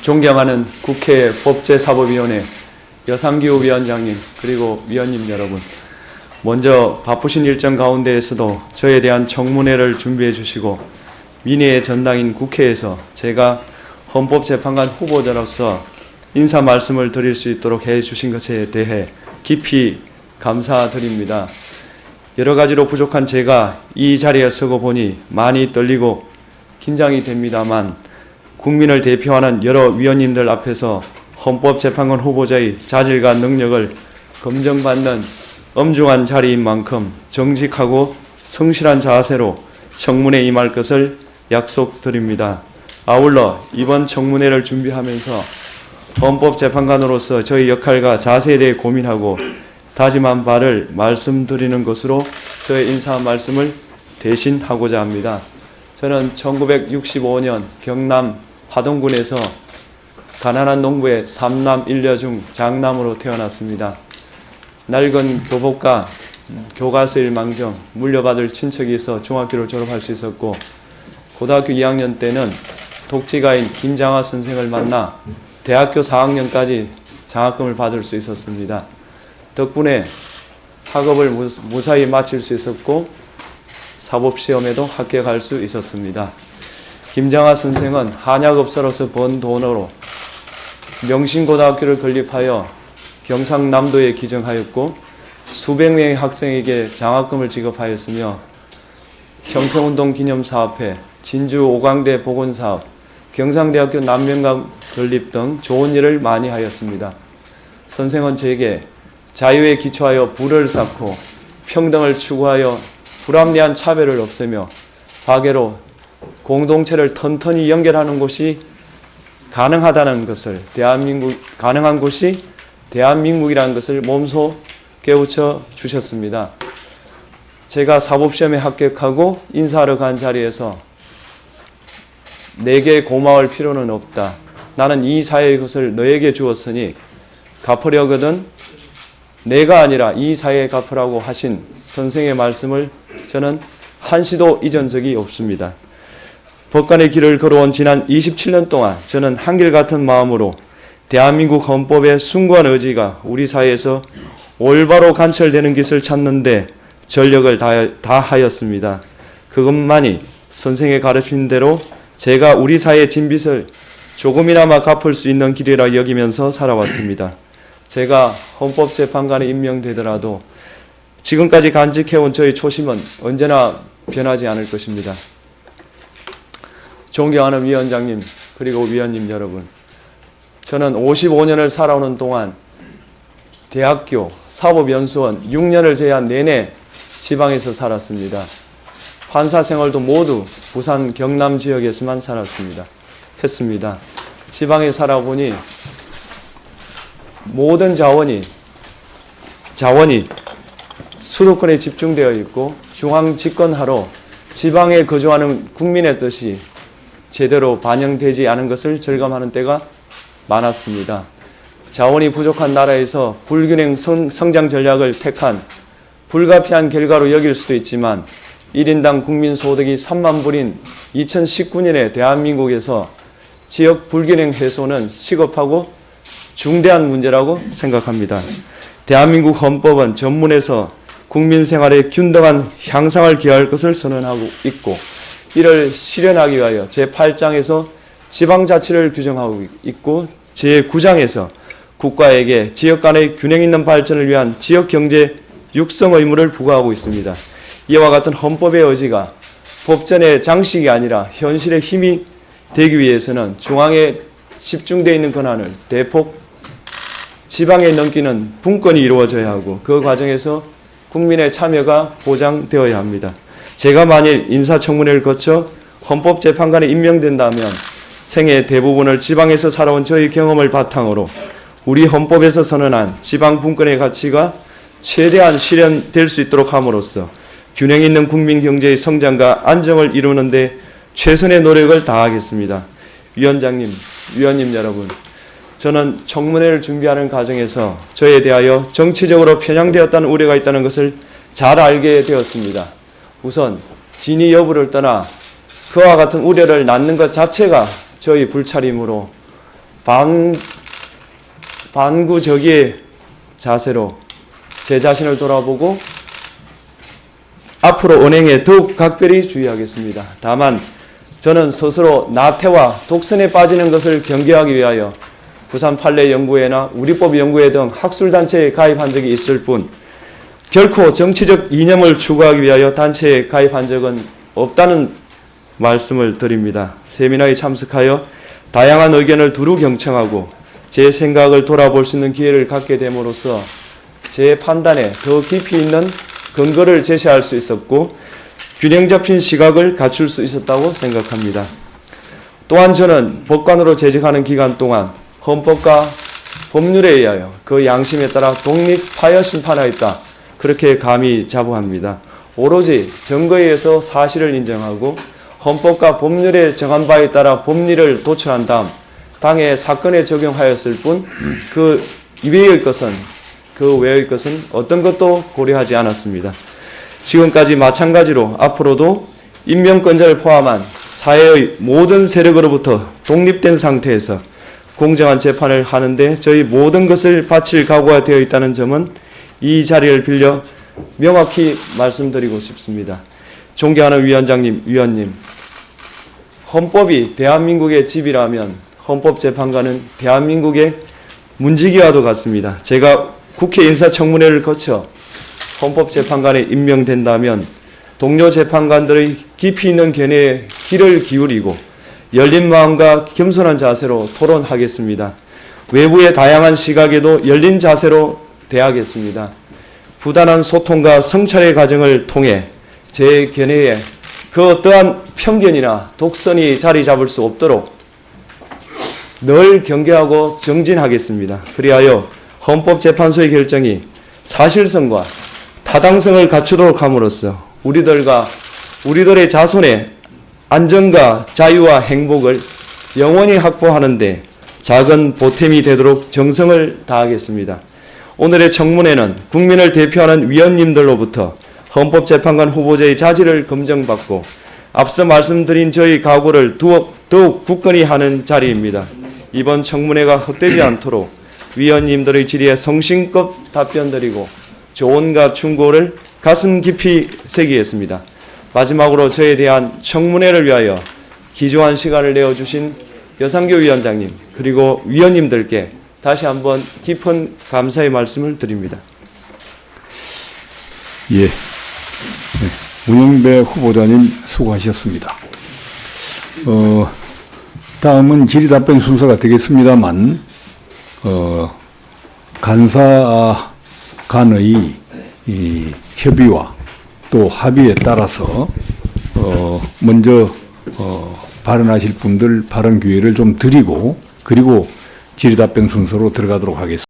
존경하는 국회 법제사법위원회 여상기후 위원장님, 그리고 위원님 여러분, 먼저 바쁘신 일정 가운데에서도 저에 대한 청문회를 준비해 주시고 민의의 전당인 국회에서 제가 헌법재판관 후보자로서 인사 말씀을 드릴 수 있도록 해 주신 것에 대해 깊이 감사드립니다. 여러 가지로 부족한 제가 이 자리에 서고 보니 많이 떨리고 긴장이 됩니다만, 국민을 대표하는 여러 위원님들 앞에서 헌법재판관 후보자의 자질과 능력을 검증받는 엄중한 자리인 만큼 정직하고 성실한 자세로 청문회에 임할 것을 약속드립니다. 아울러 이번 청문회를 준비하면서 헌법재판관으로서 저희 역할과 자세에 대해 고민하고 다짐한 바를 말씀드리는 것으로 저의 인사 말씀을 대신하고자 합니다. 저는 1965년 경남 화동군에서 가난한 농부의 3남 1녀 중 장남으로 태어났습니다. 낡은 교복과 교과서 일망정 물려받을 친척이 있어 중학교를 졸업할 수 있었고, 고등학교 2학년 때는 독지가인 김장하 선생을 만나 대학교 4학년까지 장학금을 받을 수 있었습니다. 덕분에 학업을 무사히 마칠 수 있었고 사법시험에도 합격할 수 있었습니다. 김장하 선생은 한약업사로서 번 돈으로 명신고등학교를 건립하여 경상남도에 기증하였고 수백 명의 학생에게 장학금을 지급하였으며 형평운동 기념사업회, 진주 5강대 복원사업, 경상대학교 남명강 건립 등 좋은 일을 많이 하였습니다. 선생은 제게 자유에 기초하여 부를 쌓고 평등을 추구하여 불합리한 차별을 없애며 화개로 공동체를 튼튼히 연결하는 곳이 가능하다는 것을, 가능한 곳이 대한민국이라는 것을 몸소 깨우쳐 주셨습니다. 제가 사법시험에 합격하고 인사하러 간 자리에서 내게 고마울 필요는 없다. 나는 이 사회의 것을 너에게 주었으니 갚으려거든 내가 아니라 이 사회에 갚으라고 하신 선생의 말씀을 저는 한시도 잊은 적이 없습니다. 법관의 길을 걸어온 지난 27년 동안 저는 한결같은 마음으로 대한민국 헌법의 숭고한 의지가 우리 사회에서 올바로 관철되는 것을 찾는 데 전력을 다하였습니다. 그것만이 선생의 가르친 대로 제가 우리 사회의 진빚을 조금이나마 갚을 수 있는 길이라 여기면서 살아왔습니다. 제가 헌법재판관에 임명되더라도 지금까지 간직해온 저의 초심은 언제나 변하지 않을 것입니다. 존경하는 위원장님, 그리고 위원님 여러분, 저는 55년을 살아오는 동안 대학교, 사법연수원 6년을 제외한 내내 지방에서 살았습니다. 판사 생활도 모두 부산 경남 지역에서만 했습니다. 지방에 살아보니 모든 자원이 수도권에 집중되어 있고 중앙 집권하러 지방에 거주하는 국민의 뜻이 제대로 반영되지 않은 것을 절감하는 때가 많았습니다. 자원이 부족한 나라에서 불균형 성장 전략을 택한 불가피한 결과로 여길 수도 있지만 1인당 국민 소득이 3만 불인 2019년에 대한민국에서 지역 불균형 해소는 시급하고 중대한 문제라고 생각합니다. 대한민국 헌법은 전문에서 국민 생활의 균등한 향상을 기할 것을 선언하고 있고, 이를 실현하기 위하여 제8장에서 지방자치를 규정하고 있고 제9장에서 국가에게 지역 간의 균형 있는 발전을 위한 지역경제 육성 의무를 부과하고 있습니다. 이와 같은 헌법의 의지가 법전의 장식이 아니라 현실의 힘이 되기 위해서는 중앙에 집중되어 있는 권한을 대폭 지방에 넘기는 분권이 이루어져야 하고 그 과정에서 국민의 참여가 보장되어야 합니다. 제가 만일 인사청문회를 거쳐 헌법재판관에 임명된다면 생애 대부분을 지방에서 살아온 저의 경험을 바탕으로 우리 헌법에서 선언한 지방분권의 가치가 최대한 실현될 수 있도록 함으로써 균형 있는 국민 경제의 성장과 안정을 이루는 데 최선의 노력을 다하겠습니다. 위원장님, 위원님 여러분, 저는 청문회를 준비하는 과정에서 저에 대하여 정치적으로 편향되었다는 우려가 있다는 것을 잘 알게 되었습니다. 우선 진위 여부를 떠나 그와 같은 우려를 낳는 것 자체가 저희 불찰이므로 반구적의 자세로 제 자신을 돌아보고 앞으로 언행에 더욱 각별히 주의하겠습니다. 다만 저는 스스로 나태와 독선에 빠지는 것을 경계하기 위하여 부산 판례연구회나 우리법 연구회 등 학술단체에 가입한 적이 있을 뿐 결코 정치적 이념을 추구하기 위하여 단체에 가입한 적은 없다는 말씀을 드립니다. 세미나에 참석하여 다양한 의견을 두루 경청하고 제 생각을 돌아볼 수 있는 기회를 갖게 됨으로써 제 판단에 더 깊이 있는 근거를 제시할 수 있었고 균형 잡힌 시각을 갖출 수 있었다고 생각합니다. 또한 저는 법관으로 재직하는 기간 동안 헌법과 법률에 의하여 그 양심에 따라 독립하여 심판하였다. 그렇게 감히 자부합니다. 오로지 증거에 의해서 사실을 인정하고 헌법과 법률에 정한 바에 따라 법리를 도출한 다음 당해 사건에 적용하였을 뿐 그 외의 것은 어떤 것도 고려하지 않았습니다. 지금까지 마찬가지로 앞으로도 인명권자를 포함한 사회의 모든 세력으로부터 독립된 상태에서 공정한 재판을 하는데 저희 모든 것을 바칠 각오가 되어 있다는 점은 이 자리를 빌려 명확히 말씀드리고 싶습니다. 존경하는 위원장님, 위원님, 헌법이 대한민국의 집이라면 헌법재판관은 대한민국의 문지기와도 같습니다. 제가 국회 인사청문회를 거쳐 헌법재판관에 임명된다면 동료 재판관들의 깊이 있는 견해에 귀를 기울이고 열린 마음과 겸손한 자세로 토론하겠습니다. 외부의 다양한 시각에도 열린 자세로 대하겠습니다. 부단한 소통과 성찰의 과정을 통해 제 견해에 그 어떠한 편견이나 독선이 자리 잡을 수 없도록 늘 경계하고 정진하겠습니다. 그리하여 헌법재판소의 결정이 사실성과 타당성을 갖추도록 함으로써 우리들의 자손의 안전과 자유와 행복을 영원히 확보하는 데 작은 보탬이 되도록 정성을 다하겠습니다. 오늘의 청문회는 국민을 대표하는 위원님들로부터 헌법재판관 후보자의 자질을 검증받고 앞서 말씀드린 저희 각오를 더욱 굳건히 하는 자리입니다. 이번 청문회가 헛되지 않도록 위원님들의 질의에 성심껏 답변드리고 조언과 충고를 가슴 깊이 새기겠습니다. 마지막으로 저에 대한 청문회를 위하여 기조한 시간을 내어주신 여상교 위원장님 그리고 위원님들께 다시 한번 깊은 감사의 말씀을 드립니다. 예, 문영배 후보자님 수고하셨습니다. 다음은 질의답변 순서가 되겠습니다만 간사 간의 이 협의와 또 합의에 따라서 먼저 발언하실 분들 발언 기회를 좀 드리고 그리고 질의답변 순서로 들어가도록 하겠습니다.